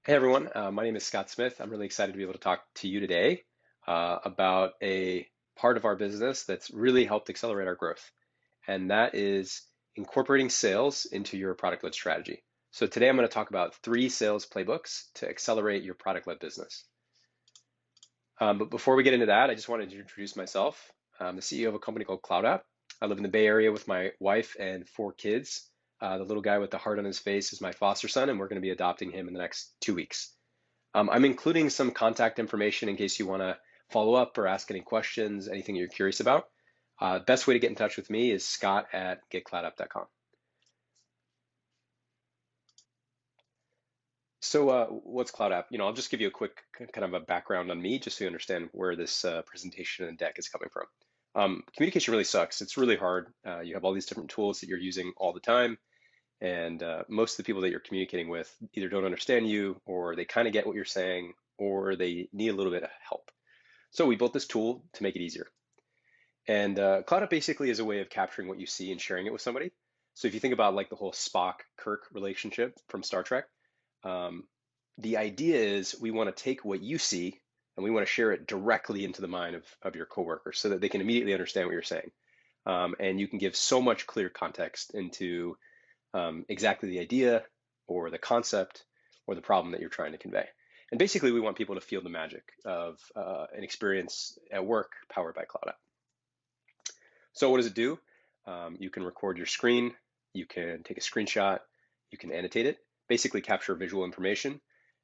Hey everyone, my name is Scott Smith. I'm really excited to be able to talk to you today about a part of our business that's really helped accelerate our growth, and that is incorporating sales into your product-led strategy. So today I'm going to talk about 3 sales playbooks to accelerate your product-led business. But before we get into that, I just wanted to introduce myself. I'm the CEO of a company called CloudApp. I live in the Bay Area with my wife and 4 kids. The little guy with the heart on his face is my foster son, and we're going to be adopting him in the next 2 weeks. I'm including some contact information in case you want to follow up or ask any questions, anything you're curious about. Best way to get in touch with me is scott@getcloudup.com. So what's CloudApp? I'll just give you a quick kind of a background on me, just so you understand where this presentation and deck is coming from. Communication really sucks. It's really hard. You have all these different tools that you're using all the time, and most of the people that you're communicating with either don't understand you, or they kind of get what you're saying, or they need a little bit of help. So we built this tool to make it easier. And CloudUp basically is a way of capturing what you see and sharing it with somebody. So if you think about like the whole Spock-Kirk relationship from Star Trek, um, the idea is we want to take what you see and we want to share it directly into the mind of your coworker so that they can immediately understand what you're saying. And you can give so much clear context into exactly the idea or the concept or the problem that you're trying to convey. And basically, we want people to feel the magic of an experience at work powered by CloudApp. So what does it do? You can record your screen, you can take a screenshot, you can annotate it, basically capture visual information,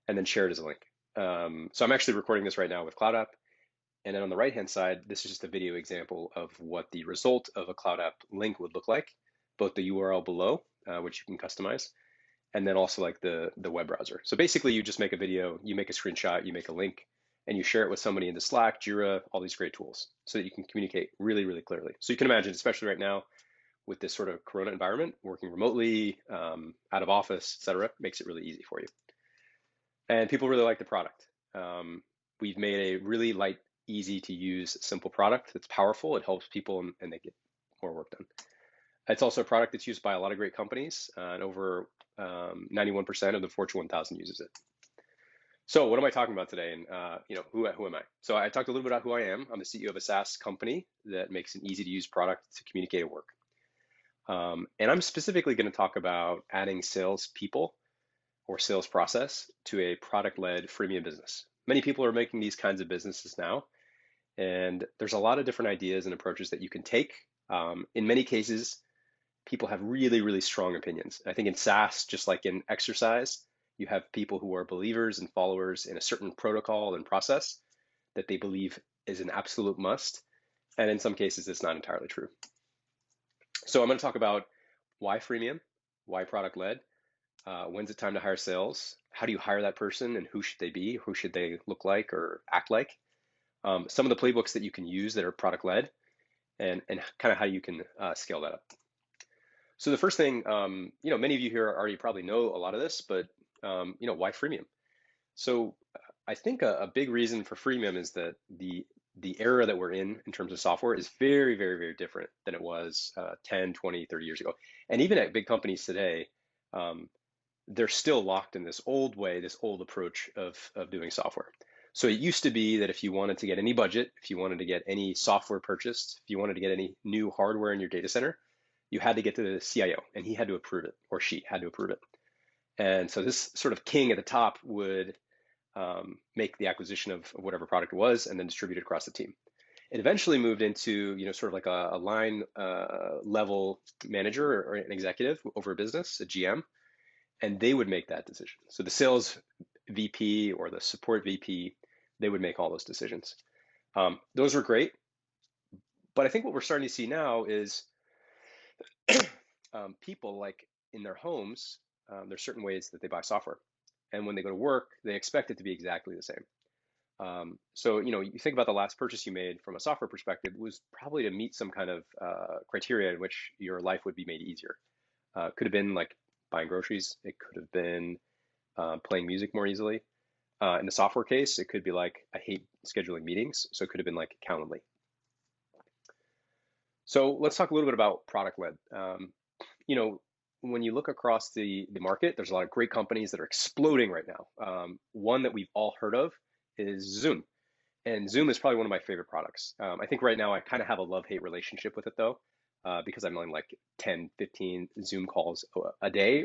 and then share it as a link. So I'm actually recording this right now with CloudApp. And then on the right-hand side, this is just a video example of what the result of a CloudApp link would look like, both the URL below, which you can customize, and then also like the web browser. So basically, you just make a video, you make a screenshot, you make a link, and you share it with somebody into Slack, Jira, all these great tools so that you can communicate really, really clearly. So you can imagine, especially right now with this sort of Corona environment, working remotely, out of office, et cetera, makes it really easy for you. And people really like the product. We've made a really light, easy to use, simple product that's powerful. It helps people and they get more work done. It's also a product that's used by a lot of great companies, and over 91% of the Fortune 1000 uses it. So what am I talking about today? And who am I? So I talked a little bit about who I am. I'm the CEO of a SaaS company that makes an easy to use product to communicate at work. And I'm specifically going to talk about adding sales people or sales process to a product-led freemium business. Many people are making these kinds of businesses now, and there's a lot of different ideas and approaches that you can take. In many cases, people have really, really strong opinions. I think in SaaS, just like in exercise, you have people who are believers and followers in a certain protocol and process that they believe is an absolute must. And in some cases, it's not entirely true. So I'm going to talk about why freemium, why product led, when's it time to hire sales, how do you hire that person, and who should they be, who should they look like or act like, some of the playbooks that you can use that are product led, and kind of how you can scale that up. So the first thing, many of you here already probably know a lot of this, but why freemium? So I think a big reason for freemium is that the era that we're in terms of software is very, very, very different than it was 10, 20, 30 years ago. And even at big companies today, um, they're still locked in this old way, this old approach of doing software. So it used to be that if you wanted to get any budget, if you wanted to get any software purchased, if you wanted to get any new hardware in your data center, you had to get to the CIO and he had to approve it, or she had to approve it. And so this sort of king at the top would make the acquisition of whatever product it was and then distribute it across the team. It eventually moved into, sort of like a line level manager or an executive over a business, a GM, and they would make that decision. So the sales VP or the support VP, they would make all those decisions. Those were great, but I think what we're starting to see now is people, like in their homes, there's certain ways that they buy software. And when they go to work, they expect it to be exactly the same. So, you think about the last purchase you made from a software perspective was probably to meet some kind of criteria in which your life would be made easier. Could have been like buying groceries. It could have been playing music more easily. In the software case, it could be like, I hate scheduling meetings. So it could have been like Calendly. So let's talk a little bit about product led. You know, when you look across the market, there's a lot of great companies that are exploding right now. One that we've all heard of is Zoom. And Zoom is probably one of my favorite products. I think right now I kind of have a love-hate relationship with it though, because I'm on like 10, 15 Zoom calls a day,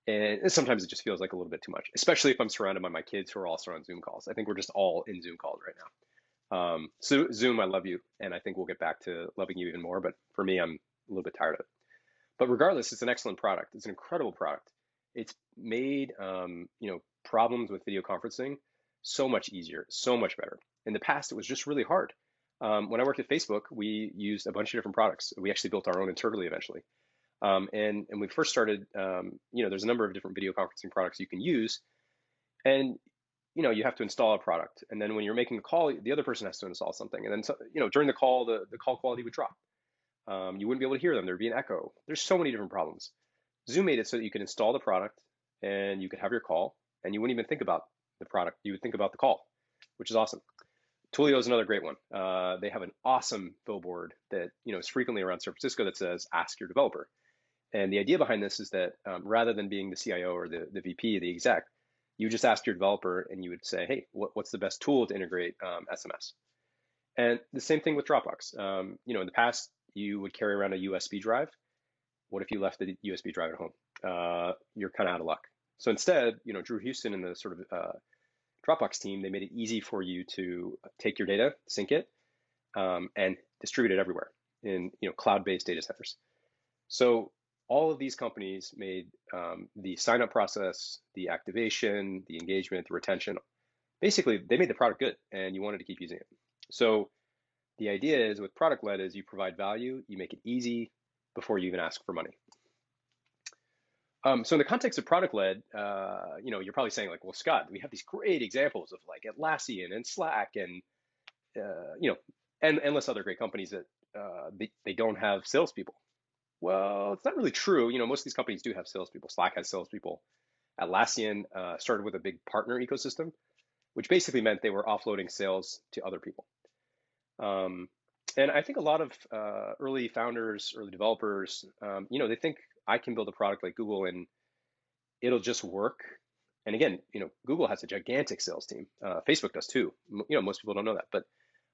and sometimes it just feels like a little bit too much, especially if I'm surrounded by my kids who are also on Zoom calls. I think we're just all in Zoom calls right now. So Zoom, I love you, and I think we'll get back to loving you even more. But for me, I'm a little bit tired of it. But regardless, it's an excellent product. It's an incredible product. It's made problems with video conferencing so much easier, so much better. In the past, it was just really hard. When I worked at Facebook, we used a bunch of different products. We actually built our own internally eventually. And we first started, there's a number of different video conferencing products you can use, and you have to install a product, and then when you're making a call, the other person has to install something, and then during the call, the call quality would drop. You wouldn't be able to hear them. There'd be an echo. There's so many different problems. Zoom made it so that you could install the product and you could have your call, and you wouldn't even think about the product. You would think about the call, which is awesome. Twilio is another great one. They have an awesome billboard that is frequently around San Francisco that says "Ask your developer." And the idea behind this is that rather than being the CIO or the VP, the exec, you just ask your developer and you would say, "Hey, what's the best tool to integrate SMS?" And the same thing with Dropbox. In the past, you would carry around a USB drive. What if you left the USB drive at home? You're kind of out of luck. So instead, Drew Houston and the sort of Dropbox team, they made it easy for you to take your data, sync it, and distribute it everywhere in cloud-based data centers. So all of these companies made the sign-up process, the activation, the engagement, the retention. Basically, they made the product good, and you wanted to keep using it. So the idea is with product-led is you provide value, you make it easy before you even ask for money. So in the context of product-led, you're probably saying like, well, Scott, we have these great examples of like Atlassian and Slack and and endless other great companies that they don't have salespeople. Well, it's not really true. Most of these companies do have salespeople. Slack has salespeople. Atlassian started with a big partner ecosystem, which basically meant they were offloading sales to other people. And I think a lot of early founders, early developers, they think I can build a product like Google and it'll just work. And again, Google has a gigantic sales team. Facebook does too. Most people don't know that, but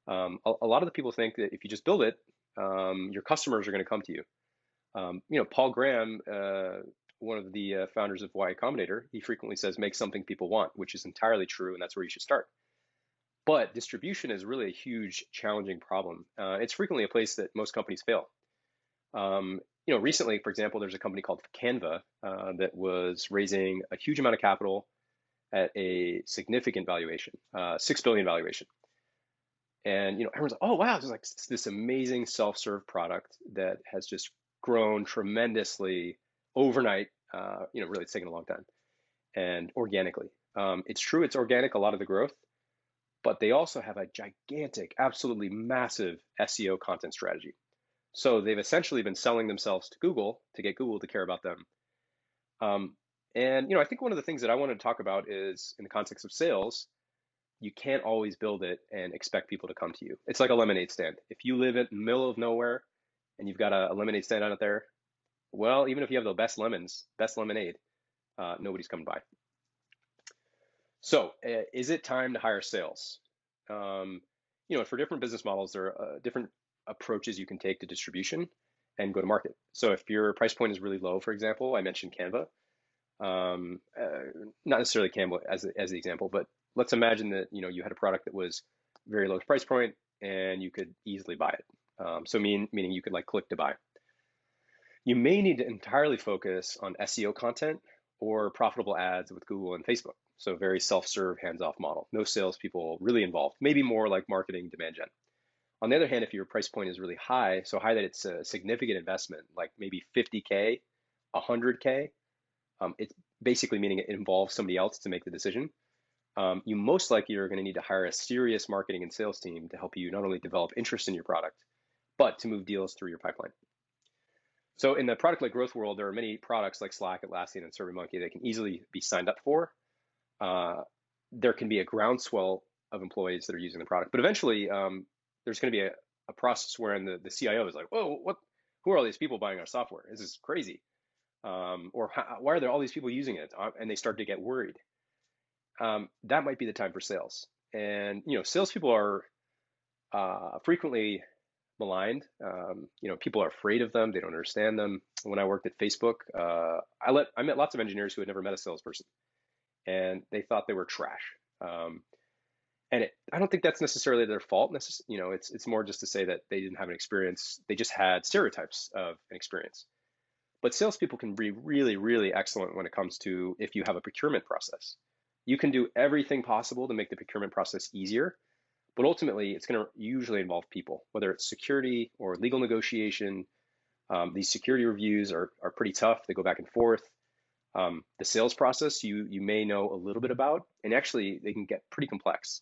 a lot of the people think that if you just build it, your customers are going to come to you. Paul Graham, one of the founders of Y Combinator, he frequently says, make something people want, which is entirely true, and that's where you should start. But distribution is really a huge, challenging problem. It's frequently a place that most companies fail. Recently, for example, there's a company called Canva that was raising a huge amount of capital at a significant valuation, 6 billion valuation. And everyone's like, oh wow, there's like this amazing self-serve product that has just grown tremendously overnight. Really it's taken a long time, and organically. It's true, it's organic, a lot of the growth, but they also have a gigantic, absolutely massive SEO content strategy. So they've essentially been selling themselves to Google to get Google to care about them. And I think one of the things that I wanted to talk about is in the context of sales, you can't always build it and expect people to come to you. It's like a lemonade stand. If you live in the middle of nowhere and you've got a lemonade stand out there, well, even if you have the best lemons, best lemonade, nobody's coming by. So is it time to hire sales? For different business models, there are different approaches you can take to distribution and go to market. So if your price point is really low, for example, I mentioned Canva, not necessarily Canva as the example, but let's imagine that you had a product that was very low price point and you could easily buy it. So meaning you could like click to buy. You may need to entirely focus on SEO content or profitable ads with Google and Facebook. So very self-serve, hands-off model. No salespeople really involved. Maybe more like marketing demand gen. On the other hand, if your price point is really high, so high that it's a significant investment, like maybe 50K, 100K, it's basically meaning it involves somebody else to make the decision. You most likely are going to need to hire a serious marketing and sales team to help you not only develop interest in your product, but to move deals through your pipeline. So in the product-led growth world, there are many products like Slack, Atlassian, and SurveyMonkey that can easily be signed up for. There can be a groundswell of employees that are using the product, but eventually there's going to be a process wherein the CIO is like, whoa, who are all these people buying our software? This is crazy. Or why are there all these people using it? And they start to get worried. That might be the time for sales. And salespeople are frequently maligned. People are afraid of them. They don't understand them. When I worked at Facebook, I met lots of engineers who had never met a salesperson, and they thought they were trash. And I don't think that's necessarily their fault. It's more just to say that they didn't have an experience. They just had stereotypes of an experience. But salespeople can be really, really excellent when it comes to if you have a procurement process. You can do everything possible to make the procurement process easier, but ultimately it's going to usually involve people, whether it's security or legal negotiation. These security reviews are pretty tough. They go back and forth. The sales process you may know a little bit about, and actually they can get pretty complex.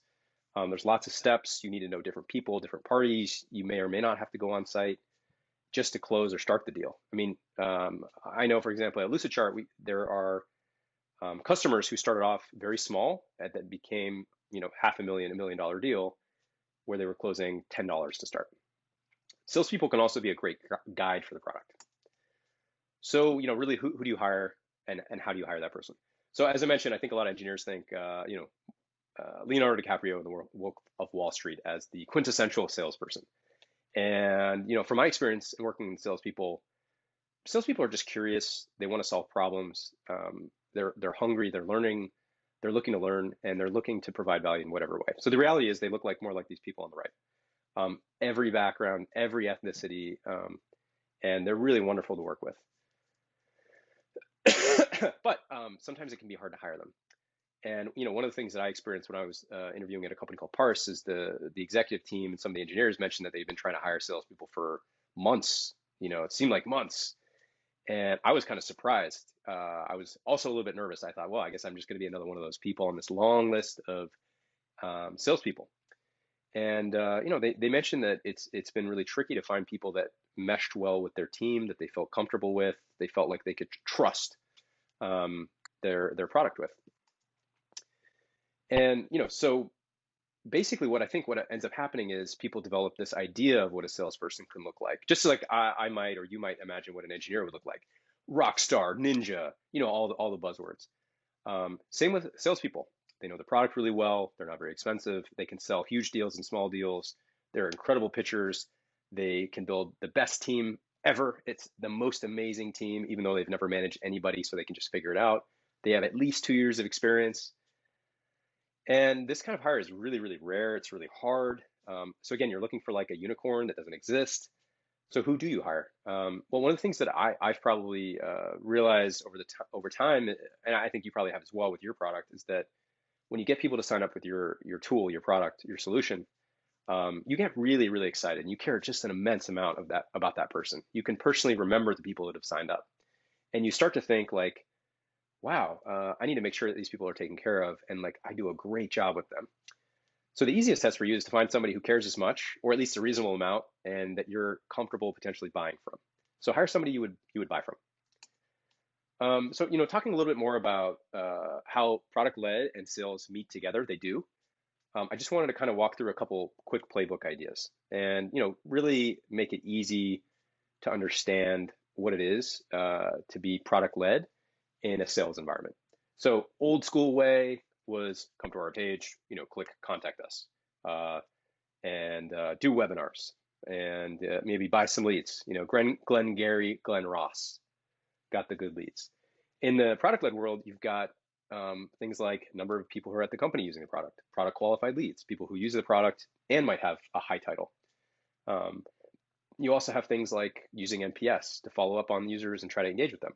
There's lots of steps. You need to know different people, different parties. You may or may not have to go on site just to close or start the deal. I mean, I know, for example, at Lucidchart, there are customers who started off very small that became, $500,000, $1 million deal where they were closing $10 to start. Salespeople can also be a great guide for the product. So, really, who do you hire and how do you hire that person? So, as I mentioned, I think a lot of engineers think, Leonardo DiCaprio in the Wolf of Wall Street as the quintessential salesperson. And from my experience in working with salespeople are just curious. They want to solve problems. They're hungry. They're learning. They're looking to learn, and they're looking to provide value in whatever way. So the reality is, they look more like these people on the right. Every background, every ethnicity, and they're really wonderful to work with. But sometimes it can be hard to hire them. And one of the things that I experienced when I was interviewing at a company called Parse is the executive team and some of the engineers mentioned that they've been trying to hire salespeople for months. It seemed like months, and I was kind of surprised. I was also a little bit nervous. I thought, well, I guess I'm just going to be another one of those people on this long list of salespeople. And they mentioned that it's been really tricky to find people that meshed well with their team, that they felt comfortable with, they felt like they could trust their product with. And so basically what ends up happening is people develop this idea of what a salesperson can look like, just like I might or you might imagine what an engineer would look like: rock star, ninja, all the buzzwords. Same with salespeople. They know the product really well. They're not very expensive. They can sell huge deals and small deals. They're incredible pitchers. They can build the best team ever. It's the most amazing team, even though they've never managed anybody, so they can just figure it out. They have at least 2 years of experience. And this kind of hire is really, really rare. It's really hard. So again, you're looking for like a unicorn that doesn't exist. So who do you hire? Well, one of the things that I've probably realized over time, and I think you probably have as well with your product, is that when you get people to sign up with your tool, your product, your solution, you get really, really excited, and you care just an immense amount about that person. You can personally remember the people that have signed up, and you start to think like, wow, I need to make sure that these people are taken care of, and like I do a great job with them. So the easiest test for you is to find somebody who cares as much, or at least a reasonable amount, and that you're comfortable potentially buying from. So hire somebody you would buy from. So talking a little bit more about how product led and sales meet together, they do. I just wanted to kind of walk through a couple quick playbook ideas, and really make it easy to understand what it is to be product led in a sales environment. So old school way was come to our page, click contact us, and do webinars, and maybe buy some leads. Glenn Gary, Glenn Ross got the good leads. In the product-led world, you've got things like number of people who are at the company using the product qualified leads, people who use the product and might have a high title. You also have things like using NPS to follow up on users and try to engage with them.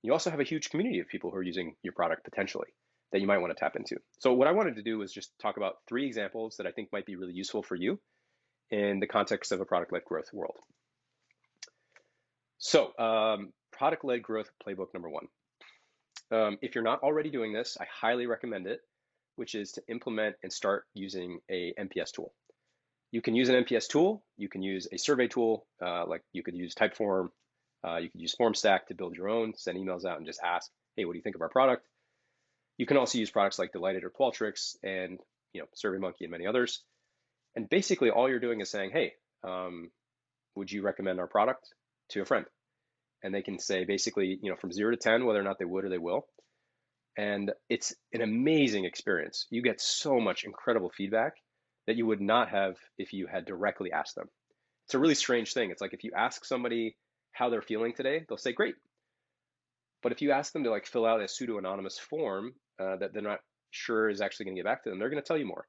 You also have a huge community of people who are using your product potentially that you might want to tap into. So what I wanted to do was just talk about 3 examples that I think might be really useful for you in the context of a product-led growth world. So product-led growth playbook number 1. If you're not already doing this, I highly recommend it, which is to implement and start using a NPS tool. You can use an NPS tool. You can use a survey tool, like you could use Typeform. You could use FormStack to build your own, send emails out and just ask, hey, what do you think of our product? You can also use products like Delighted or Qualtrics and SurveyMonkey and many others. And basically all you're doing is saying, hey, would you recommend our product to a friend? and they can say basically, from 0 to 10, whether or not they would or they will. And it's an amazing experience. You get so much incredible feedback that you would not have if you had directly asked them. It's a really strange thing. It's like if you ask somebody how they're feeling today, they'll say great. But if you ask them to like fill out a pseudo-anonymous form that they're not sure is actually going to get back to them, they're going to tell you more.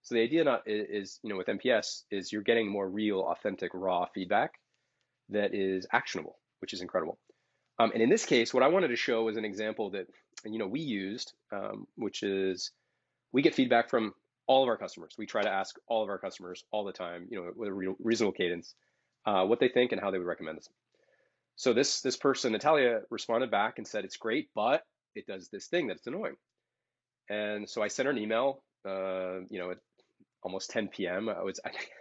So the idea not is, with NPS is you're getting more real, authentic, raw feedback that is actionable, which is incredible. And in this case, what I wanted to show was an example that, we used, which is we get feedback from all of our customers. We try to ask all of our customers all the time, with a reasonable cadence, what they think and how they would recommend us. So this person, Natalia, responded back and said, it's great, but it does this thing that's annoying. And so I sent her an email, at almost 10 p.m.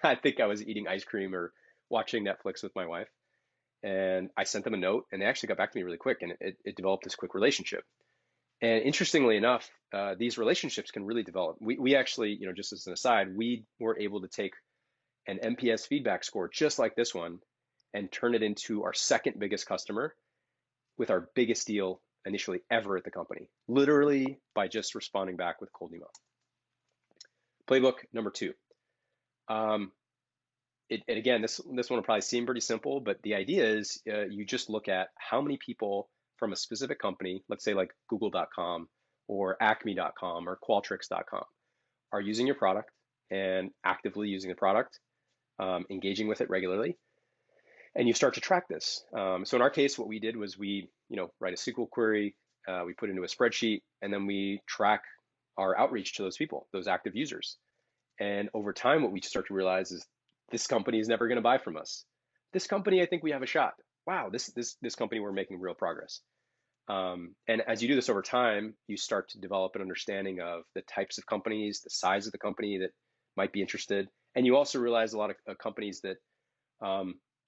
I think I was eating ice cream or watching Netflix with my wife. And I sent them a note, and they actually got back to me really quick, and it developed this quick relationship. And interestingly enough, these relationships can really develop. We actually, just as an aside, we were able to take an NPS feedback score just like this one and turn it into our second biggest customer with our biggest deal initially ever at the company, literally by just responding back with cold email. Playbook number 2. And again, this one will probably seem pretty simple, but the idea is you just look at how many people from a specific company, let's say like google.com or acme.com or qualtrics.com, are using your product and actively using the product, engaging with it regularly. And you start to track this. So in our case, what we did was we, write a SQL query, we put it into a spreadsheet, and then we track our outreach to those people, those active users. And over time, what we start to realize is this company is never going to buy from us. This company, I think we have a shot. Wow, this company, we're making real progress. And as you do this over time, you start to develop an understanding of the types of companies, the size of the company that might be interested. And you also realize a lot of companies that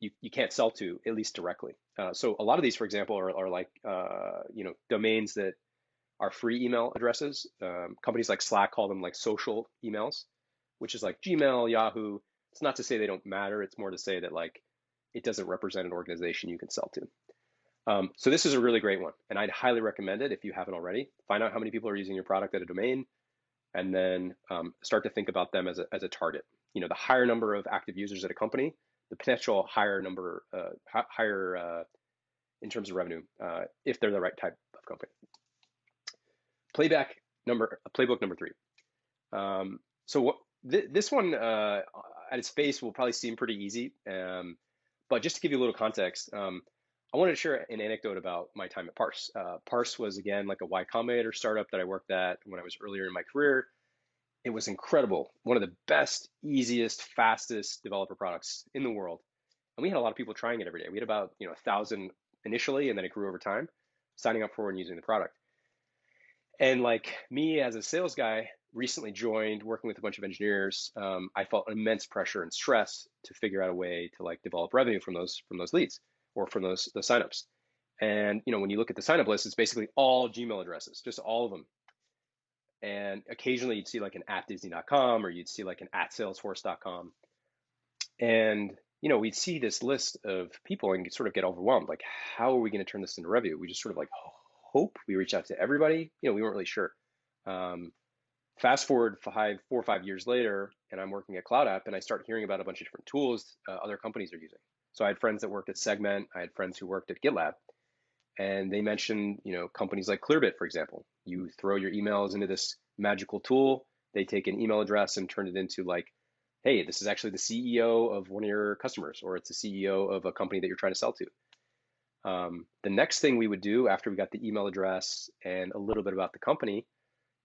you can't sell to, at least directly. So a lot of these, for example, are like, domains that are free email addresses. Companies like Slack call them like social emails, which is like Gmail, Yahoo. It's not to say they don't matter. It's more to say that like it doesn't represent an organization you can sell to. So this is a really great one, and I'd highly recommend it if you haven't already. Find out how many people are using your product at a domain, and then start to think about them as a target. The higher number of active users at a company, the potential higher number, higher in terms of revenue, if they're the right type of company. Playbook number 3. So this one at its face will probably seem pretty easy, but just to give you a little context, I wanted to share an anecdote about my time at Parse. Parse was, again, like a Y Combinator startup that I worked at when I was earlier in my career. It was incredible. One of the best, easiest, fastest developer products in the world. And we had a lot of people trying it every day. We had about 1,000 initially, and then it grew over time, signing up for and using the product. And like me as a sales guy, recently joined, working with a bunch of engineers, I felt immense pressure and stress to figure out a way to like develop revenue from those leads or from those signups. And when you look at the signup list, it's basically all Gmail addresses, just all of them. And occasionally you'd see like an @disney.com or you'd see like an @salesforce.com. And we'd see this list of people and sort of get overwhelmed. Like, how are we going to turn this into revenue? We just sort of like hope. We reach out to everybody. We weren't really sure. Fast forward 4 or 5 years later, and I'm working at Cloud App, and I start hearing about a bunch of different tools other companies are using. So I had friends that worked at Segment. I had friends who worked at GitLab. And they mentioned, companies like Clearbit, for example. You throw your emails into this magical tool. They take an email address and turn it into like, hey, this is actually the CEO of one of your customers, or it's the CEO of a company that you're trying to sell to. The next thing we would do after we got the email address and a little bit about the company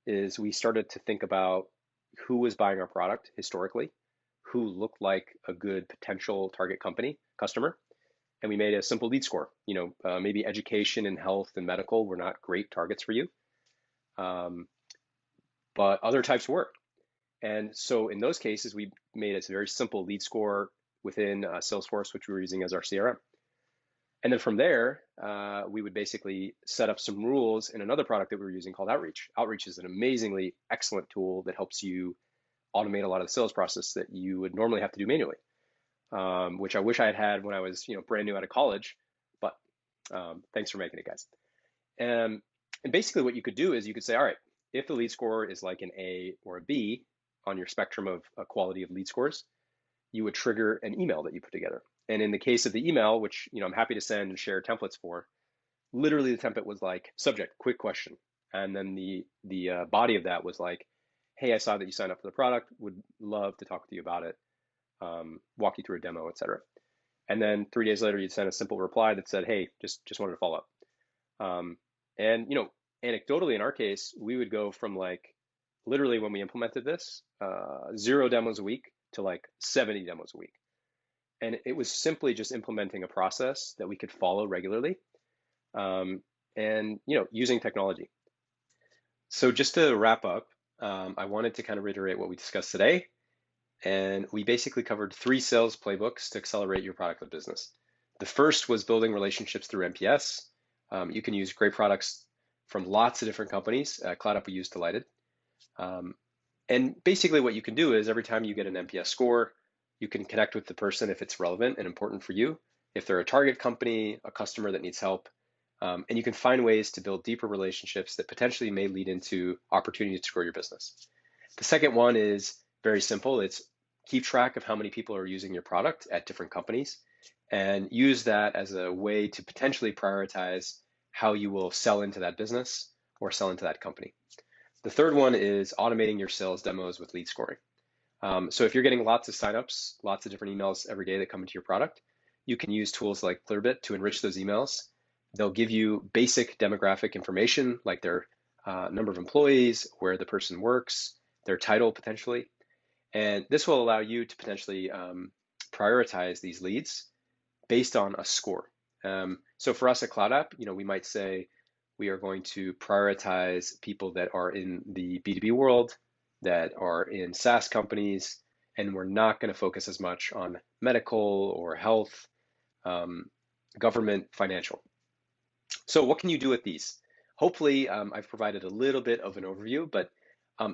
is we started to think about who was buying our product historically, who looked like a good potential target customer. And we made a simple lead score. Maybe education and health and medical were not great targets for you, but other types were. And so in those cases, we made a very simple lead score within Salesforce, which we were using as our CRM. And then from there, we would basically set up some rules in another product that we were using called Outreach. Outreach is an amazingly excellent tool that helps you automate a lot of the sales process that you would normally have to do manually. Which I wish I had when I was, brand new out of college. But Thanks for making it, guys. And basically what you could do is you could say, all right, if the lead score is like an A or a B on your spectrum of quality of lead scores, you would trigger an email that you put together. And in the case of the email, which I'm happy to send and share templates for, literally the template was like subject, quick question. And then the body of that was like, hey, I saw that you signed up for the product, would love to talk to you about it, walk you through a demo, etc. And then 3 days later, you'd send a simple reply that said, hey, just wanted to follow up. And anecdotally in our case, we would go from like literally when we implemented this, 0 demos a week to like 70 demos a week. And it was simply just implementing a process that we could follow regularly, and using technology. So just to wrap up, I wanted to kind of reiterate what we discussed today. And we basically covered 3 sales playbooks to accelerate your product-led business. The first was building relationships through NPS. You can use great products from lots of different companies. CloudUp we use Delighted. And basically what you can do is every time you get an NPS score, you can connect with the person if it's relevant and important for you, if they're a target company, a customer that needs help, and you can find ways to build deeper relationships that potentially may lead into opportunities to grow your business. The second one is very simple. It's keep track of how many people are using your product at different companies and use that as a way to potentially prioritize how you will sell into that business or sell into that company. The third one is automating your sales demos with lead scoring. So if you're getting lots of signups, lots of different emails every day that come into your product, you can use tools like Clearbit to enrich those emails. They'll give you basic demographic information like their number of employees, where the person works, their title potentially. And this will allow you to potentially prioritize these leads based on a score. So for us at CloudApp, we might say we are going to prioritize people that are in the B2B world, that are in SaaS companies, and we're not going to focus as much on medical or health, government, financial. So what can you do with these? Hopefully, I've provided a little bit of an overview, but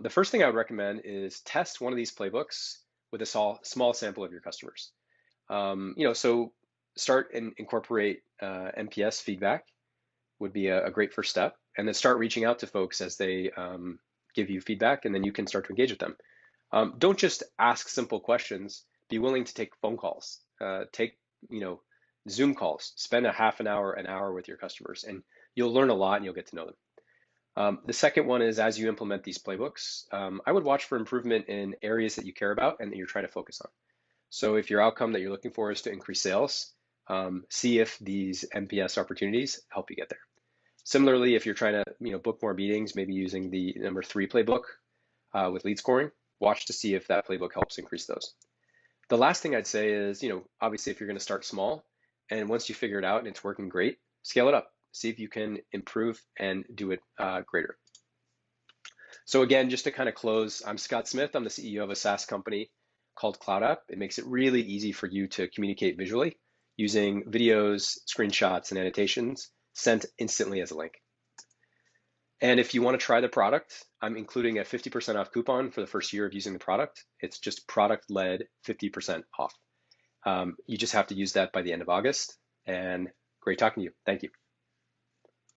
the first thing I would recommend is test one of these playbooks with a small sample of your customers. So start and incorporate NPS feedback would be a great first step, and then start reaching out to folks as they give you feedback, and then you can start to engage with them. Don't just ask simple questions. Be willing to take phone calls, take Zoom calls, spend a half an hour with your customers, and you'll learn a lot and you'll get to know them. The second one is as you implement these playbooks, I would watch for improvement in areas that you care about and that you're trying to focus on. So if your outcome that you're looking for is to increase sales, see if these NPS opportunities help you get there. Similarly, if you're trying to book more meetings, maybe using the number 3 playbook with lead scoring, watch to see if that playbook helps increase those. The last thing I'd say is, obviously if you're going to start small, and once you figure it out and it's working great, scale it up. See if you can improve and do it greater. So again, just to kind of close, I'm Scott Smith. I'm the CEO of a SaaS company called CloudUp. It makes it really easy for you to communicate visually using videos, screenshots, and annotations sent instantly as a link. And if you want to try the product, I'm including a 50% off coupon for the first year of using the product. It's just product-led 50% off. You just have to use that by the end of August. And great talking to you. Thank you.